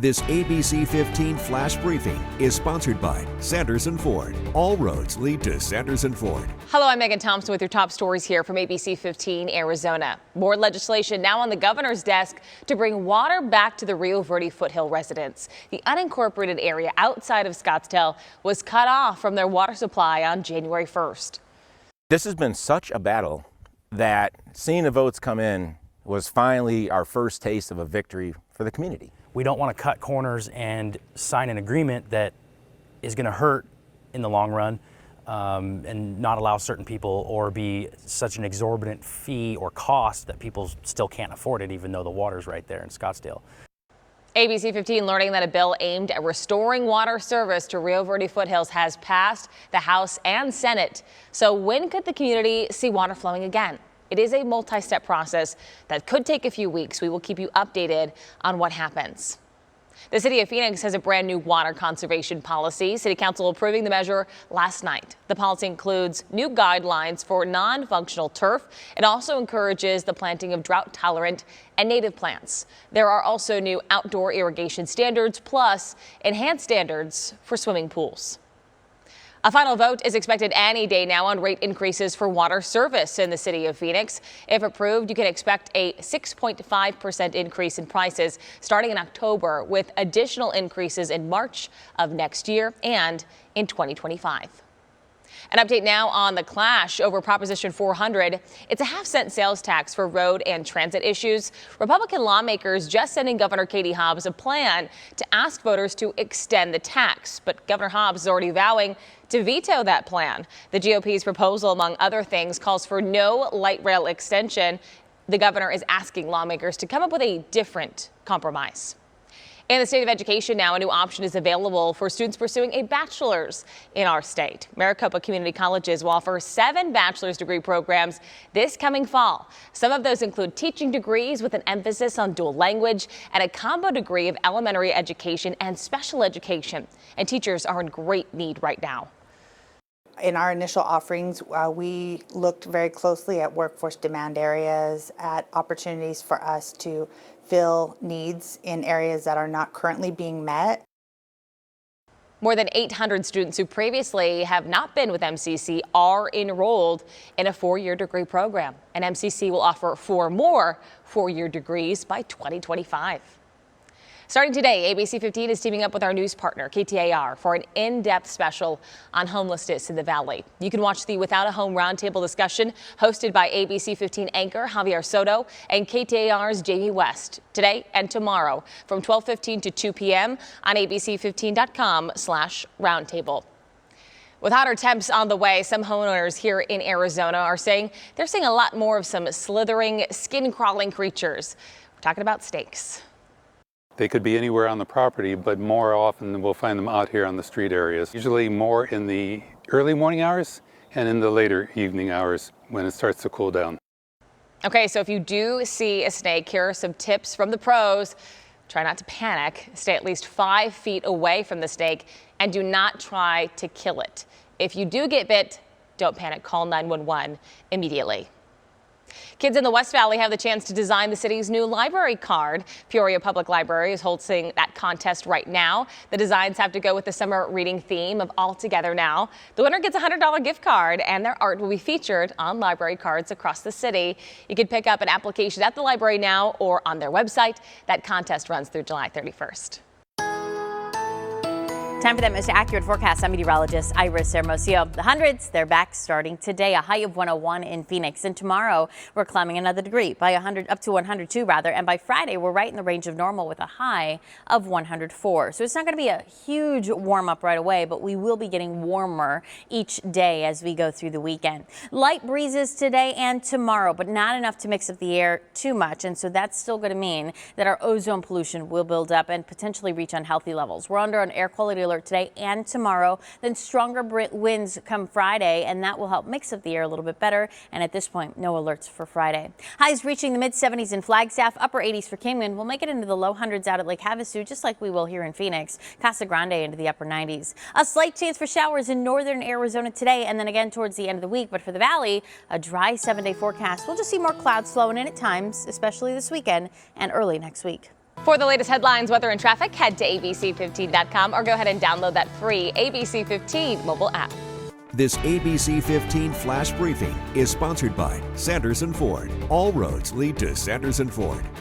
This ABC15 flash briefing is sponsored by Sanderson Ford. All roads lead to Sanderson Ford. Hello, I'm Megan Thompson with your top stories here from ABC15 Arizona. More legislation now on the governor's desk to bring water back to the Rio Verde Foothill residents. The unincorporated area outside of Scottsdale was cut off from their water supply on January 1st. This has been such a battle that seeing the votes come in was finally our first taste of a victory for the community. We don't want to cut corners and sign an agreement that is going to hurt in the long run and not allow certain people, or be such an exorbitant fee or cost that people still can't afford it, even though the water's right there in Scottsdale. ABC15 learning that a bill aimed at restoring water service to Rio Verde Foothills has passed the House and Senate. So when could the community see water flowing again? It is a multi-step process that could take a few weeks. We will keep you updated on what happens. The city of Phoenix has a brand new water conservation policy. City Council approving the measure last night. The policy includes new guidelines for non-functional turf. It also encourages the planting of drought-tolerant and native plants. There are also new outdoor irrigation standards, plus enhanced standards for swimming pools. A final vote is expected any day now on rate increases for water service in the city of Phoenix. If approved, you can expect a 6.5% increase in prices starting in October, with additional increases in March of next year and in 2025. An update now on the clash over Proposition 400. It's a half-cent sales tax for road and transit issues. Republican lawmakers just sending Governor Katie Hobbs a plan to ask voters to extend the tax. But Governor Hobbs is already vowing to veto that plan. The GOP's proposal, among other things, calls for no light rail extension. The governor is asking lawmakers to come up with a different compromise. In the state of education now, a new option is available for students pursuing a bachelor's in our state. Maricopa Community Colleges will offer 7 bachelor's degree programs this coming fall. Some of those include teaching degrees with an emphasis on dual language and a combo degree of elementary education and special education. And teachers are in great need right now. In our initial offerings, we looked very closely at workforce demand areas, at opportunities for us to fill needs in areas that are not currently being met. More than 800 students who previously have not been with MCC are enrolled in a 4-year degree program, and MCC will offer 4 more 4-year degrees by 2025. Starting today, ABC15 is teaming up with our news partner, KTAR, for an in-depth special on homelessness in the Valley. You can watch the Without a Home roundtable discussion hosted by ABC15 anchor Javier Soto and KTAR's Jamie West today and tomorrow from 12:15 to 2 p.m. on ABC15.com/roundtable. With hotter temps on the way, some homeowners here in Arizona are saying they're seeing a lot more of some slithering, skin-crawling creatures. We're talking about snakes. They could be anywhere on the property, but more often we'll find them out here on the street areas. Usually more in the early morning hours and in the later evening hours when it starts to cool down. Okay, so if you do see a snake, here are some tips from the pros. Try not to panic. Stay at least 5 feet away from the snake and do not try to kill it. If you do get bit, don't panic. Call 911 immediately. Kids in the West Valley have the chance to design the city's new library card. Peoria Public Library is holding that contest right now. The designs have to go with the summer reading theme of All Together Now. The winner gets a $100 gift card, and their art will be featured on library cards across the city. You can pick up an application at the library now or on their website. That contest runs through July 31st. Time for that most accurate forecast. I'm meteorologist Iris Hermosillo. The hundreds, they're back starting today. A high of 101 in Phoenix. And tomorrow, we're climbing another degree by 100, up to 102 rather. And by Friday, we're right in the range of normal with a high of 104. So it's not going to be a huge warm up right away, but we will be getting warmer each day as we go through the weekend. Light breezes today and tomorrow, but not enough to mix up the air too much. And so that's still going to mean that our ozone pollution will build up and potentially reach unhealthy levels. We're under an air quality alert today and tomorrow. Then stronger winds come Friday, and that will help mix up the air a little bit better. And at this point, no alerts for Friday. Highs reaching the mid-70s in Flagstaff, upper 80s for Kingman. We'll make it into the low hundreds out at Lake Havasu, just like we will here in Phoenix. Casa Grande into the upper 90s. A slight chance for showers in northern Arizona today, and then again towards the end of the week. But for the valley, a dry 7-day forecast. We'll just see more clouds flowing in at times, especially this weekend and early next week. For the latest headlines, weather, and traffic, head to abc15.com or go ahead and download that free ABC15 mobile app. This ABC15 Flash Briefing is sponsored by Sanders & Ford. All roads lead to Sanders & Ford.